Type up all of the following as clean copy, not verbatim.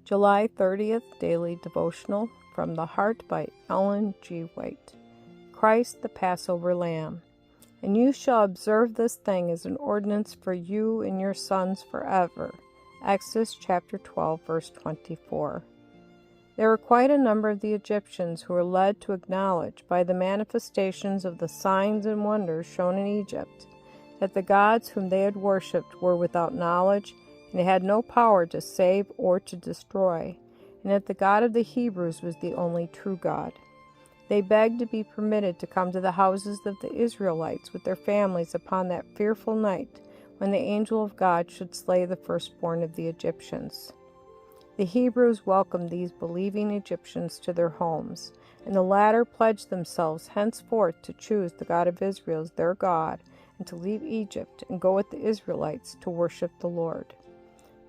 July 30th Daily Devotional from the Heart by Ellen G. White. Christ the Passover Lamb. And you shall observe this thing as an ordinance for you and your sons forever. Exodus chapter 12, verse 24. There were quite a number of the Egyptians who were led to acknowledge, by the manifestations of the signs and wonders shown in Egypt, that the gods whom they had worshipped were without knowledge and had no power to save or to destroy, and that the God of the Hebrews was the only true God. They begged to be permitted to come to the houses of the Israelites with their families upon that fearful night when the angel of God should slay the firstborn of the Egyptians. The Hebrews welcomed these believing Egyptians to their homes, and the latter pledged themselves henceforth to choose the God of Israel as their God, and to leave Egypt and go with the Israelites to worship the Lord.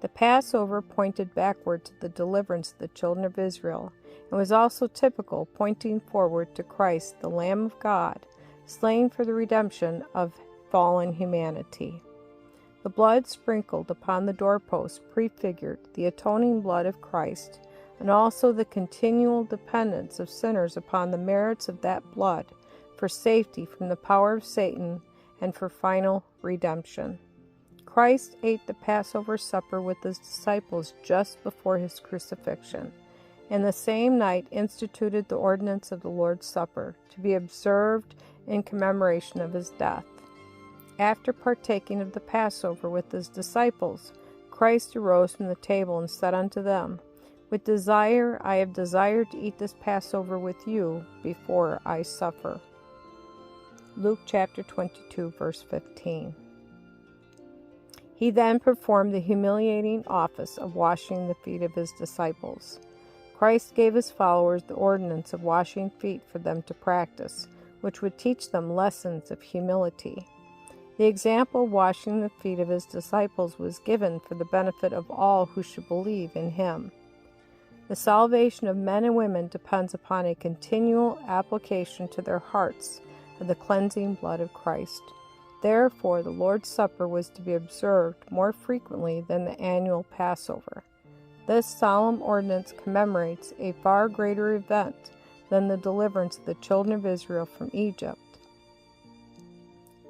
The Passover pointed backward to the deliverance of the children of Israel, and was also typical, pointing forward to Christ, the Lamb of God, slain for the redemption of fallen humanity. The blood sprinkled upon the doorpost prefigured the atoning blood of Christ, and also the continual dependence of sinners upon the merits of that blood for safety from the power of Satan and for final redemption. Christ ate the Passover supper with his disciples just before his crucifixion, and the same night instituted the ordinance of the Lord's Supper, to be observed in commemoration of his death. After partaking of the Passover with his disciples, Christ arose from the table and said unto them, With desire I have desired to eat this Passover with you before I suffer. Luke chapter 22, verse 15. He then performed the humiliating office of washing the feet of his disciples. Christ gave his followers the ordinance of washing feet for them to practice, which would teach them lessons of humility. The example of washing the feet of his disciples was given for the benefit of all who should believe in him. The salvation of men and women depends upon a continual application to their hearts of the cleansing blood of Christ. Therefore, the Lord's Supper was to be observed more frequently than the annual Passover. This solemn ordinance commemorates a far greater event than the deliverance of the children of Israel from Egypt.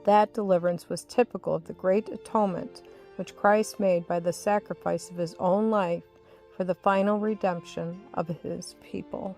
That deliverance was typical of the great atonement which Christ made by the sacrifice of his own life for the final redemption of his people.